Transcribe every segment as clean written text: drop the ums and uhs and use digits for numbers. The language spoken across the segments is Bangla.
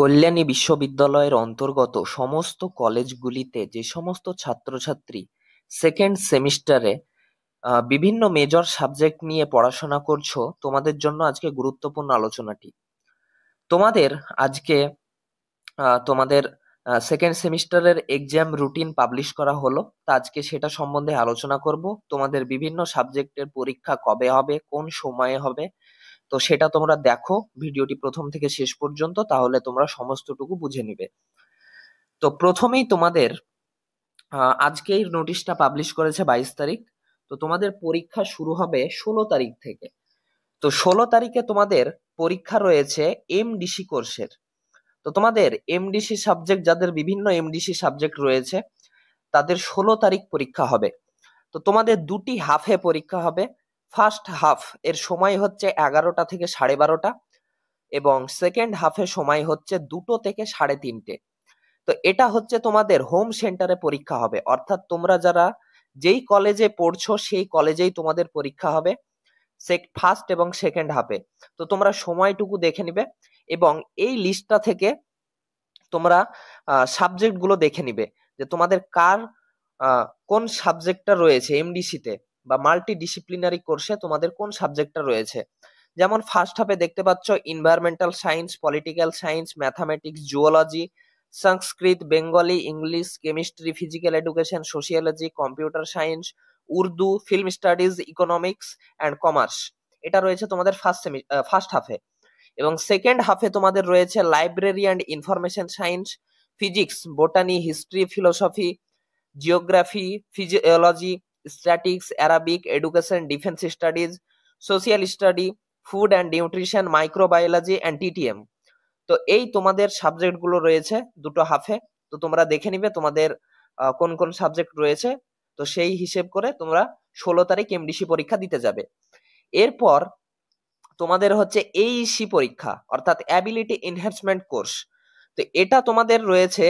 কল্যাণী বিশ্ববিদ্যালয়ের অন্তর্গত সমস্ত কলেজগুলিতে যে সমস্ত ছাত্রছাত্রী সেকেন্ড সেমিস্টারে বিভিন্ন মেজর সাবজেক্ট নিয়ে পড়াশোনা করছো, তোমাদের জন্য আজকে গুরুত্বপূর্ণ আলোচনাটি। তোমাদের আজকে তোমাদের সেকেন্ড সেমিস্টারের এক্সাম রুটিন পাবলিশ করা হলো, তা আজকে সেটা সম্বন্ধে আলোচনা করব। তোমাদের বিভিন্ন সাবজেক্টের পরীক্ষা কবে হবে, কোন সময়ে হবে, তো সেটা তোমরা দেখো ভিডিওটি প্রথম থেকে শেষ পর্যন্ত, তাহলে তোমরা সমস্তটুকু বুঝে নিবে। তো প্রথমেই তোমাদের আজকেই নোটিশটা পাবলিশ করেছে 22 তারিখ। তো তোমাদের পরীক্ষা শুরু হবে 16 তারিখ থেকে। তো 16 তারিখে তোমাদের পরীক্ষা রয়েছে এমডিসি কোর্সের। তো তোমাদের এমডিসি সাবজেক্ট, যাদের বিভিন্ন এমডিসি সাবজেক্ট রয়েছে, তাদের 16 তারিখ পরীক্ষা হবে। তো তোমাদের দুটি হাফে পরীক্ষা হবে। ফার্স্ট হাফ এর সময় হচ্ছে 11টা থেকে 12:30, এবং সেকেন্ড হাফের সময় হচ্ছে 2টো থেকে 3:30। তো এটা হচ্ছে তোমাদের হোম সেন্টারে পরীক্ষা হবে, অর্থাৎ তোমরা যারা যেই কলেজে পড়ছো সেই কলেজেই তোমাদের পরীক্ষা হবে ফার্স্ট এবং সেকেন্ড হাফে। তো তোমরা সময়টুকু দেখে নিবে, এবং এই লিস্টটা থেকে তোমরা সাবজেক্ট গুলো দেখে নিবে যে তোমাদের কার কোন সাবজেক্টটা রয়েছে এমডিসিতে বা মাল্টি ডিসিপ্লিনারি কোর্সে, তোমাদের কোন সাবজেক্টটা রয়েছে। যেমন ফার্স্ট হাফে দেখতে পাচ্ছ environmental science, political science, mathematics, zoology, Sanskrit, Bengali, English, chemistry, physical education, sociology, computer science, Urdu, film studies, economics and commerce. এটা রয়েছে তোমাদের ফার্স্ট হাফে। এবং সেকেন্ড হাফে তোমাদের রয়েছে library and information science, physics, botany, history, philosophy, geography, physiology, statics, Arabic, education, defence studies, social study, food and nutrition, microbiology and TTM. তো এই তোমাদের সাবজেক্ট গুলো রয়েছে দুটো হাফে। তো তোমরা দেখে নিবে তোমাদের কোন কোন সাবজেক্ট রয়েছে। তো সেই হিসেব করে তোমরা 16 তারিখ এমডিসি পরীক্ষা দিতে যাবে। এরপর তোমাদের হচ্ছে এইসি পরীক্ষা, অর্থাৎ অ্যাবিলিটি এনহ্যান্সমেন্ট কোর্স। তো এটা তোমাদের রয়েছে,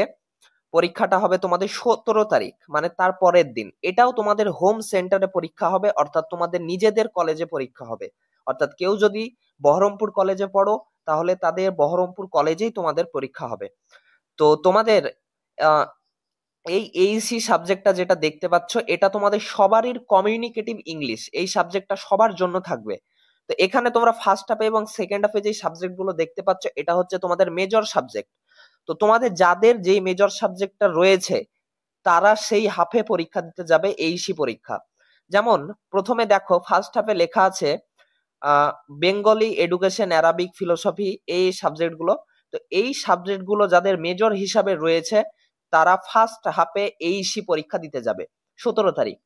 পরীক্ষাটা হবে তোমাদের 17 তারিখ, মানে তার পরের দিন। এটাও তোমাদের হোম সেন্টারে পরীক্ষা হবে, অর্থাৎ তোমাদের নিজেদের কলেজে পরীক্ষা হবে। অর্থাৎ কেউ যদি বহরমপুর কলেজে পড়ো, তাহলে তাদের বহরমপুর কলেজেই তোমাদের পরীক্ষা হবে। তো তোমাদের এই এইসি সাবজেক্টটা যেটা দেখতে পাচ্ছ, এটা তোমাদের সবারই কমিউনিকেটিভ ইংলিশ, এই সাবজেক্টটা সবার জন্য থাকবে। তো এখানে তোমরা ফার্স্ট হাফে এবং সেকেন্ড হাফে যে সাবজেক্ট গুলো দেখতে পাচ্ছ, এটা হচ্ছে তোমাদের মেজর সাবজেক্ট। তো তোমাদের যাদের যেই মেজর সাবজেক্টটা রয়েছে, তারা সেই হাফে পরীক্ষা দিতে যাবে এইসি পরীক্ষা। যেমন প্রথমে দেখো ফার্স্ট হাফে লেখা আছে বেঙ্গলি, এডুকেশন, অ্যারাবিক, ফিলোসফি, এই সাবজেক্ট গুলো। তো এই সাবজেক্ট গুলো যাদের মেজর হিসাবে রয়েছে, তারা ফার্স্ট হাফে এইসি পরীক্ষা দিতে যাবে 17 তারিখ।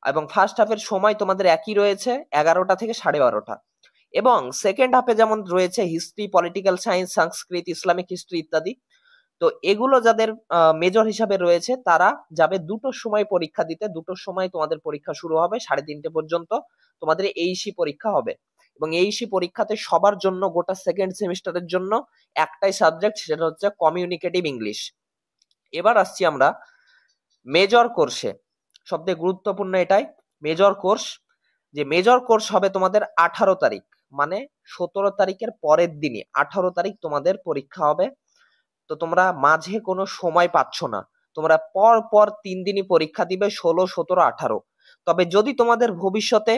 এবং ফার্স্ট হাফের সময় তোমাদের একই রয়েছে, 11টা থেকে 12:30। এবং সেকেন্ড হাফে যেমন রয়েছে হিস্ট্রি, পলিটিক্যাল সায়েন্স, সংস্কৃত, ইসলামিক হিস্ট্রি ইত্যাদি। তো এগুলো যাদের মেজর হিসাবে রয়েছে, তারা যাবে 2টোর সময় পরীক্ষা দিতে। 2টোর সময় তোমাদের পরীক্ষা শুরু হবে, 3:30 পর্যন্ত তোমাদের এইসি পরীক্ষা হবে। এবং এইসি পরীক্ষাতে সবার জন্য, গোটা সেকেন্ড সেমিস্টারের জন্য একটাই সাবজেক্ট, সেটা হচ্ছে কমিউনিকেটিভ ইংলিশ। এবার আসছি আমরা মেজর কোর্সে। সবথেকে গুরুত্বপূর্ণ এটাই, মেজর কোর্স। যে মেজর কোর্স হবে তোমাদের 18 তারিখ, মানে 17 তারিখের পরের দিনই 18 তারিখ তোমাদের পরীক্ষা হবে। তো তোমরা মাঝে কোনো সময় পাচ্ছ না, তোমরা পর পর 3 দিনই পরীক্ষা দিবে, 16, 17, 18। তবে যদি তোমাদের ভবিষ্যতে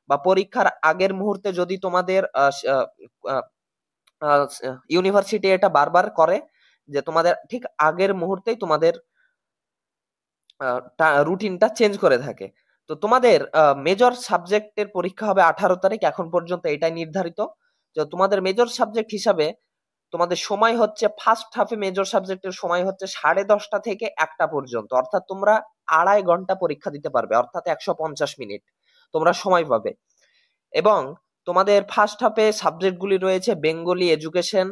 বা পরীক্ষার আগের মুহূর্তে যদি তোমাদের ইউনিভার্সিটি এটা বারবার করে যে তোমাদের ঠিক আগের মুহূর্তেই তোমাদের রুটিনটা চেঞ্জ করে থাকে। তো তোমাদের মেজর সাবজেক্টের পরীক্ষা হবে 18 তারিখ, এখন পর্যন্ত এটাই নির্ধারিত। তো তোমাদের মেজর সাবজেক্ট হিসাবে তোমাদের সময় হচ্ছে, ফার্স্ট হাফে মেজর সাবজেক্টের সময় হচ্ছে 10:30 থেকে 1টা পর্যন্ত, অর্থাৎ তোমরা 2.5 ঘন্টা পরীক্ষা দিতে পারবে, অর্থাৎ 150 মিনিট তোমরা সময় পাবে। এবং তোমাদের ফার্স্ট হাফে সাবজেক্ট গুলি রয়েছে Bengali, education,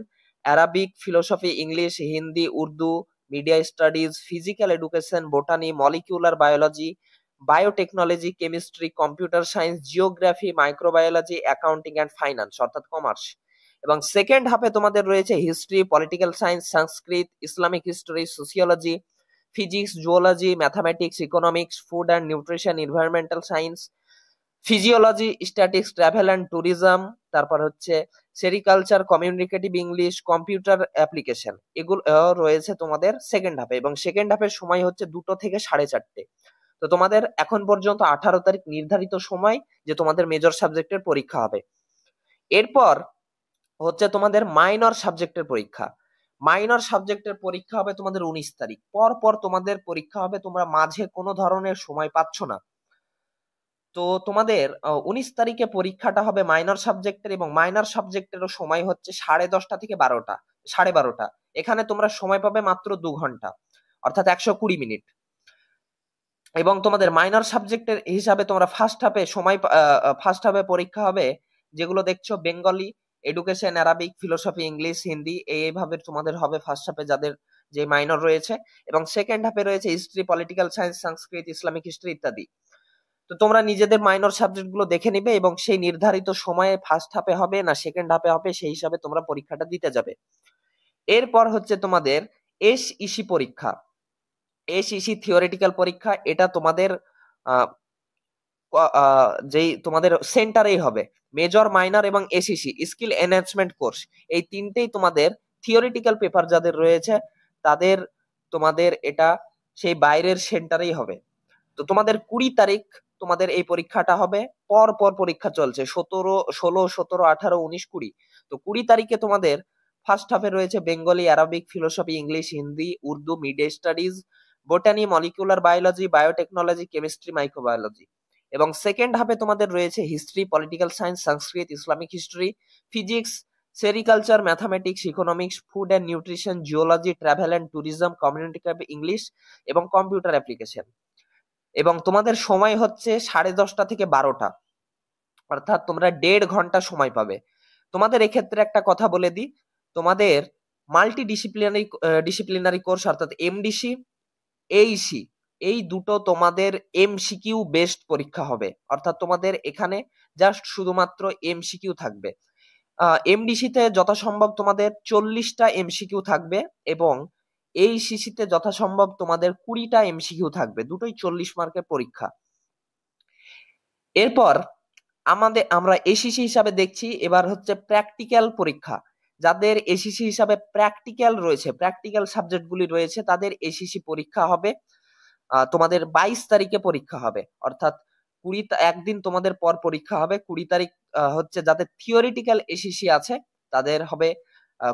Arabic, philosophy, English, Hindi, Urdu, media studies, physical education, botany, molecular biology, biotechnology, chemistry, computer science, geography, microbiology, accounting and finance, অর্থাৎ কমার্স। এবং সেকেন্ড হাফে তোমাদের রয়েছে history, political science, Sanskrit, Islamic history, sociology, physics, zoology, mathematics, economics, food and nutrition, environmental science, physiology, statics, travel and tourism, তারপর হচ্ছে sericulture, communicative English, computer application, এগুলো রয়েছে তোমাদের সেকেন্ড হাফে, এবং সেকেন্ড হাফের সময় হচ্ছে 2টো থেকে 4:30। তো তোমাদের এখন পর্যন্ত 18 তারিখ নির্ধারিত সময় যে তোমাদের মেজর সাবজেক্টের পরীক্ষা হবে। এরপর হচ্ছে তোমাদের মাইনর সাবজেক্টের পরীক্ষা। মাইনর সাবজেক্টের পরীক্ষা হবে তোমাদের 19 তারিখ। পর পর তোমাদের পরীক্ষা হবে, তোমরা মাঝে কোনো ধরনের সময় পাচ্ছ না। তো তোমাদের 19 তারিখে পরীক্ষাটা হবে মাইনর সাবজেক্টের, এবং মাইনর সাবজেক্টেরও সময় হচ্ছে 10:30 থেকে 12টা, 12:30। এখানে তোমরা সময় পাবে মাত্র 2 ঘন্টা, অর্থাৎ 120 মিনিট। এবং তোমাদের মাইনর সাবজেক্টের হিসাবে তোমরা ফার্স্ট হাফে পরীক্ষা হবে, যেগুলো দেখছো Bengali, education, Arabic, philosophy, English, Hindi, এইভাবে তোমাদের হবে ফার্স্ট হাফে যাদের যে মাইনর রয়েছে। এবং সেকেন্ড হাফে রয়েছে হিস্ট্রি, পলিটিক্যাল সায়েন্স, সংস্কৃত, ইসলামিক হিস্ট্রি ইত্যাদি। তো তোমরা নিজেদের মাইনর সাবজেক্ট গুলো দেখে নিবে, এবং সেই নির্ধারিত সময়ে ফার্স্ট হাফে হবে না সেকেন্ড হাফে হবে সেই হিসাবে তোমরা পরীক্ষাটা দিতে যাবে। এরপর হচ্ছে তোমাদের এসইসি পরীক্ষা। এসইসি থিওরিটিক্যাল পরীক্ষা, এটা তোমাদের যেই তোমাদের সেন্টারেই হবে। মেজর, মাইনর এবং এসইসি স্কিল এনহ্যান্সমেন্ট কোর্স, এই তিনটেই তোমাদের থিওরিটিক্যাল পেপার যাদের রয়েছে তাদের তোমাদের এটা সেই বাইরের সেন্টারেই হবে। তো তোমাদের 20 তারিখ তোমাদের এই পরীক্ষাটা হবে। পর পর পরীক্ষা চলছে 16, 18, 19, 20। তো 20 তারিখে তোমাদের ফার্স্ট হাফে রয়েছে Bengali, Arabic, philosophy, English, Hindi, Urdu, media studies, botany, molecular biology, biotechnology, chemistry, microbiology. এবং সেকেন্ড হাফে তোমাদের রয়েছে history, political science, Sanskrit, Islamic history, physics, sericulture, mathematics, economics, food and nutrition, geology, travel and tourism, communicative English এবং কম্পিউটার অ্যাপ্লিকেশন। এবং তোমাদের সময় হচ্ছে 10:30 থেকে 12টা, অর্থাৎ তোমরা 1.5 ঘন্টা সময় পাবে। তোমাদের এক্ষেত্রে একটা কথা বলে দিই, তোমাদের মাল্টি ডিসিপ্লিনারি কোর্স অর্থাৎ এমডিসি, এইসি, এই দুটো তোমাদের এমসিকিউ বেসড পরীক্ষা হবে। অর্থাৎ তোমাদের এখানে জাস্ট শুধুমাত্র এমসিকিউ থাকবে। এমডিসিতে যথাসম্ভব তোমাদের 40টা এমসিকিউ থাকবে, এবং এইসিসিতে যথাসম্ভব তোমাদের 20টা এমসিকিউ থাকবে, দুটোই 40 মার্কের পরীক্ষা। এরপর আমরা এসিসি হিসাবে দেখছি, এবার হচ্ছে প্র্যাকটিক্যাল পরীক্ষা। যাদের এসিসি হিসাবে প্র্যাকটিক্যাল রয়েছে, প্র্যাকটিক্যাল সাবজেক্টগুলি রয়েছে, তাদের এসিসি পরীক্ষা হবে তোমাদের 22 তারিখে পরীক্ষা হবে। অর্থাৎ একদিন তোমাদের পর পরীক্ষা হবে। 20 তারিখ হচ্ছে যাদের থিওরিটিক্যাল এসিসি আছে তাদের হবে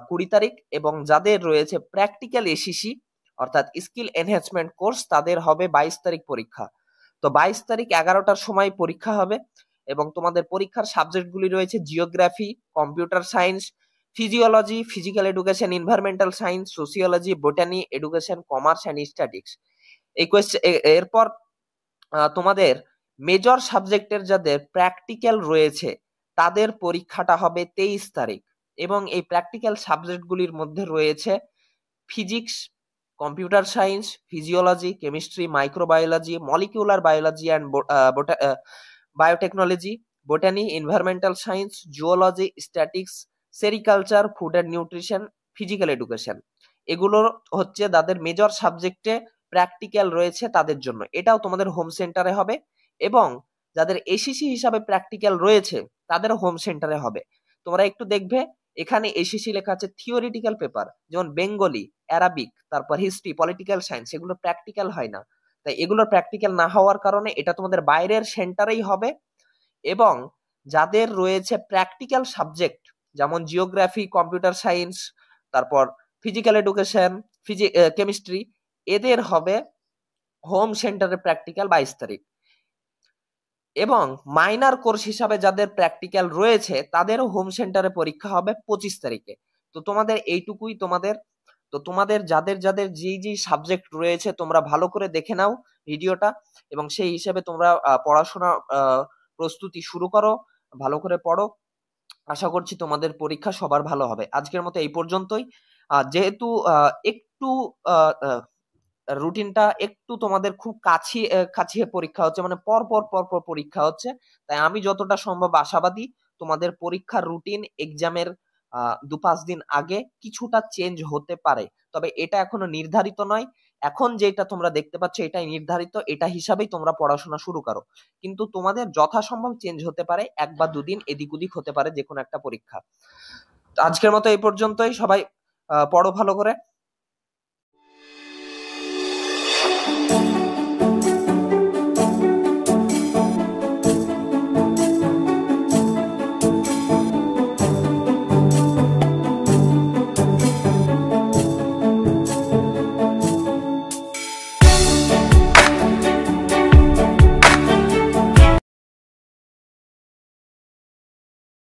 20 তারিখ, এবং যাদের রয়েছে প্র্যাকটিক্যাল এসিসি অর্থাৎ স্কিল এনহ্যান্সমেন্ট কোর্স তাদের হবে 22 তারিখ পরীক্ষা। তো 22 তারিখ 11টার সময় পরীক্ষা হবে, এবং তোমাদের পরীক্ষার সাবজেক্টগুলি রয়েছে geography, computer science, physiology, physical education, environmental science, sociology, botany, education, commerce and statics. এরপর তোমাদের মেজর সাবজেক্টের যাদের প্র্যাকটিক্যাল রয়েছে তাদের পরীক্ষাটা হবে 23 তারিখ, এবং এই প্র্যাকটিক্যাল সাবজেক্টগুলির মধ্যে রয়েছে physics, computer science, physiology, chemistry, microbiology, molecular biology and biotechnology, botany, environmental science, zoology, statics, sericulture, food and nutrition, physical education. এগুলো হচ্ছে যাদের মেজর সাবজেক্টে প্র্যাকটিক্যাল রয়েছে তাদের জন্য। এটাও তোমাদের হোম সেন্টারে হবে, এবং যাদের এসিসি হিসাবে প্র্যাকটিক্যাল রয়েছে তাদের হোম সেন্টারে হবে। তোমরা একটু দেখবে এখানে এসিসি লেখা আছে থিওরিটিক্যাল পেপার, যেমন বেঙ্গলি, অ্যারাবিক, তারপর হিস্ট্রি, পলিটিক্যাল সায়েন্স, এগুলো প্র্যাকটিক্যাল হয় না। তাই এগুলোর প্র্যাকটিক্যাল না হওয়ার কারণে এটা তোমাদের বাইরের সেন্টারেই হবে। এবং যাদের রয়েছে প্র্যাকটিক্যাল সাবজেক্ট যেমন জিওগ্রাফি, কম্পিউটার সায়েন্স, তারপর ফিজিক্যাল এডুকেশন, কেমিস্ট্রি, এদের হবে হোম সেন্টারে প্র্যাকটিক্যাল 22 তারিখ। এবং মাইনার কোর্স হিসাবে যাদের প্র্যাকটিক্যাল রয়েছে তাদেরও হোম সেন্টারে পরীক্ষা হবে 25 তারিখে। তো তোমাদের এইটুকুই তো তোমাদের যাদের যাদের যেই সাবজেক্ট রয়েছে তোমরা ভালো করে দেখে নাও ভিডিওটা, এবং সেই হিসেবে তোমরা পড়াশোনা প্রস্তুতি শুরু করো, ভালো করে পড়ো। আশা করছি তোমাদের পরীক্ষা সবার ভালো হবে। আজকের মতো এই পর্যন্তই। যেহেতু একটু রুটিনটা একটু তোমাদের খুব কাছিয়ে পরীক্ষা হচ্ছে, মানে পর পর পরীক্ষা হচ্ছে, তাই আমি যতটা সম্ভব আশাবাদী তোমাদের পরীক্ষার রুটিন এক্সামের 2-5 দিন আগে কিছুটা চেঞ্জ হতে পারে, তবে এটা এখনো নির্ধারিত নয়। এখন যেটা তোমরা দেখতে পাচ্ছ এটাই নির্ধারিত, এটা হিসাবেই তোমরা পড়াশোনা শুরু করো। কিন্তু তোমাদের যথাসম্ভব চেঞ্জ হতে পারে, 1 বা 2 দিন এদিক ওদিক হতে পারে যে কোনো একটা পরীক্ষা। আজকের মতো এই পর্যন্তই। সবাই পড়ো ভালো করে।